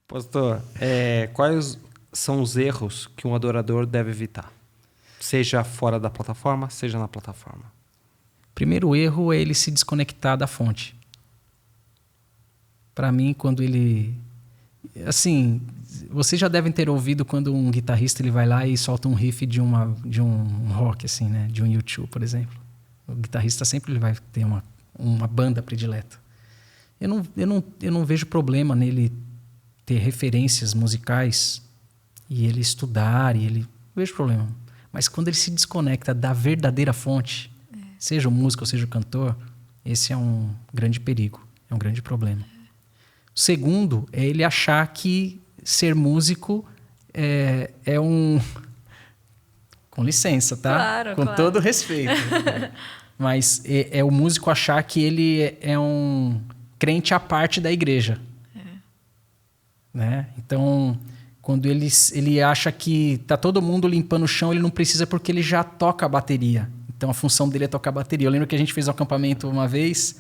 Pastor, quais são os erros que um adorador deve evitar? Seja fora da plataforma, seja na plataforma. Primeiro erro é ele se desconectar da fonte. Para mim, quando ele... Assim, vocês já devem ter ouvido quando um guitarrista ele vai lá e solta um riff de um rock, assim, né? De um U2, por exemplo. O guitarrista sempre ele vai ter uma banda predileta. Eu não vejo problema nele ter referências musicais e ele estudar, não vejo problema. Mas quando ele se desconecta da verdadeira fonte, seja o músico ou seja o cantor, esse é um grande perigo, é um grande problema. O segundo é ele achar que ser músico é um... Com licença, tá? Claro, com claro. todo respeito. Mas é o músico achar que ele é um crente à parte da igreja. Né? Então, quando ele acha que tá todo mundo limpando o chão, ele não precisa porque ele já toca a bateria. Então, a função dele é tocar a bateria. Eu lembro que a gente fez um acampamento uma vez,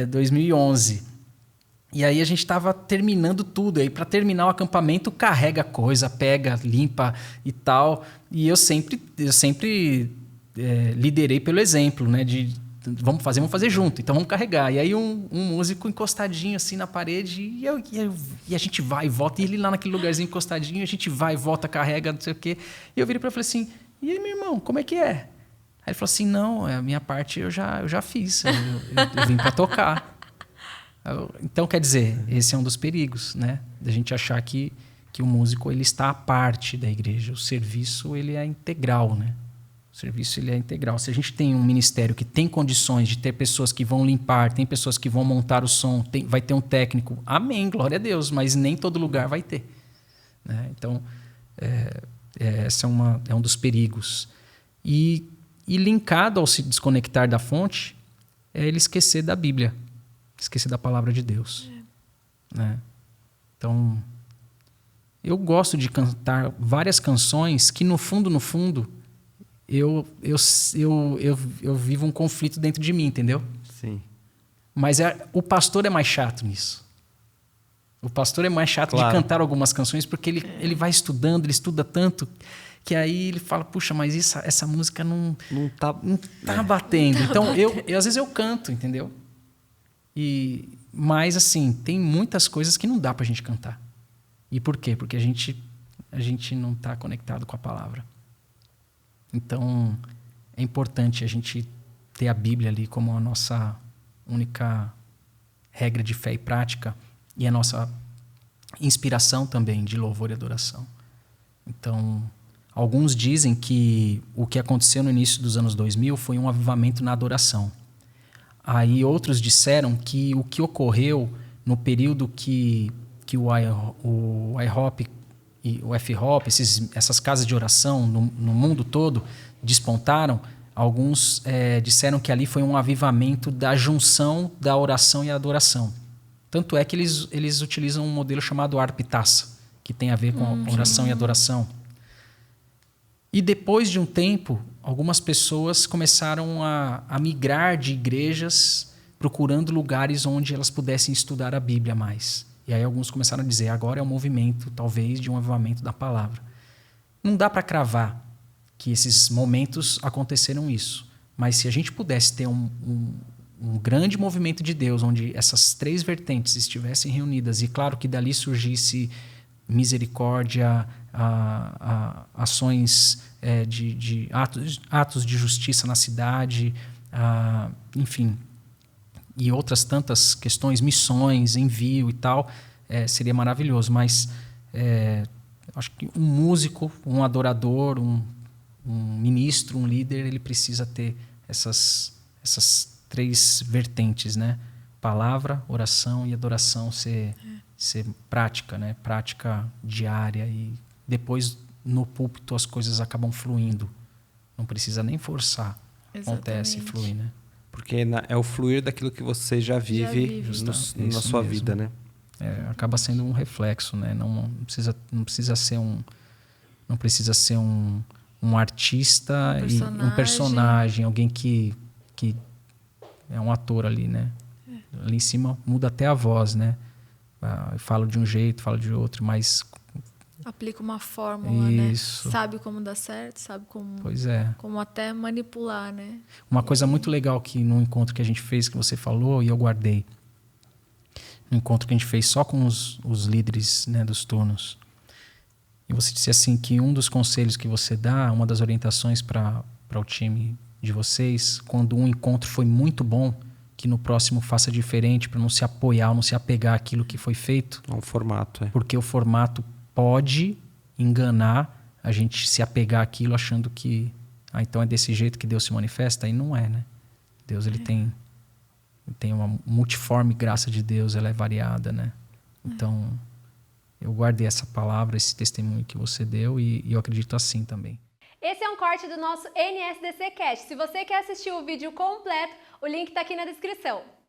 2011. E aí a gente estava terminando tudo. Aí, para terminar o acampamento, carrega coisa, pega, limpa e tal. E eu sempre liderei pelo exemplo, né? Vamos fazer junto, então vamos carregar. E aí um músico encostadinho assim na parede e a gente vai e volta. E ele lá naquele lugarzinho encostadinho, a gente vai e volta, carrega, não sei o quê. E eu virei para ele e falei assim, e aí, meu irmão, como é que é? Aí ele falou assim, não, a minha parte eu já fiz, eu vim para tocar. Então, quer dizer, esse é um dos perigos, né? Da gente achar que o músico ele está à parte da igreja. O serviço ele é integral, né? O serviço ele é integral. Se a gente tem um ministério que tem condições de ter pessoas que vão limpar, tem pessoas que vão montar o som, vai ter um técnico, amém, glória a Deus, mas nem todo lugar vai ter. Né? Então, esse é um dos perigos. E linkado ao se desconectar da fonte, é ele esquecer da Bíblia, esquecer da palavra de Deus. Né? Então, eu gosto de cantar várias canções que, no fundo, eu vivo um conflito dentro de mim, entendeu? Sim. Mas o pastor é mais chato nisso. O pastor é mais chato de cantar algumas canções porque ele vai estudando, ele estuda tanto que aí ele fala, puxa, mas essa música não tá batendo. Então, às vezes eu canto, entendeu? Mas, assim, tem muitas coisas que não dá pra gente cantar. E por quê? Porque a gente não está conectado com a palavra. Então, é importante a gente ter a Bíblia ali como a nossa única regra de fé e prática e a nossa inspiração também de louvor e adoração. Então, alguns dizem que o que aconteceu no início dos anos 2000 foi um avivamento na adoração. Aí outros disseram que o que ocorreu no período que o IHOP e o F-Hop, essas casas de oração no mundo todo despontaram, alguns disseram que ali foi um avivamento da junção da oração e a adoração. Tanto é que eles utilizam um modelo chamado Arpitaça, que tem a ver com a oração e adoração. E depois de um tempo, algumas pessoas começaram a migrar de igrejas procurando lugares onde elas pudessem estudar a Bíblia mais. E aí alguns começaram a dizer, agora é um movimento, talvez, de um avivamento da palavra. Não dá para cravar que esses momentos aconteceram isso. Mas se a gente pudesse ter um grande movimento de Deus, onde essas três vertentes estivessem reunidas, e claro que dali surgisse misericórdia, ações de atos de justiça na cidade, enfim... e outras tantas questões, missões, envio e tal, seria maravilhoso. Mas acho que um músico, um adorador, um ministro, um líder, ele precisa ter essas três vertentes, né? Palavra, oração e adoração ser prática, né? Prática diária. E depois, no púlpito, as coisas acabam fluindo. Não precisa nem forçar. Acontece e flui, né? Porque é o fluir daquilo que você já vive na sua vida, né? Acaba sendo um reflexo, né? Não precisa ser um artista e um personagem, alguém que é um ator ali, né? Ali em cima muda até a voz, né? Eu falo de um jeito, falo de outro, mas... Aplica uma fórmula, Isso. né? Sabe como dar certo, sabe como... Pois é. Como até manipular, né? Uma coisa muito legal que no encontro que a gente fez, que você falou, e eu guardei. No encontro que a gente fez só com os líderes, né, dos turnos. E você disse assim que um dos conselhos que você dá, uma das orientações para o time de vocês, quando um encontro foi muito bom, que no próximo faça diferente, para não se apoiar, não se apegar àquilo que foi feito. É um formato, Porque o formato pode enganar a gente se apegar àquilo achando que então é desse jeito que Deus se manifesta, e não é, né? Deus ele tem uma multiforme graça de Deus, ela é variada, né? Então eu guardei essa palavra, esse testemunho que você deu, e eu acredito assim também. Esse é um corte do nosso NSDC Cast. Se você quer assistir o vídeo completo, o link está aqui na descrição.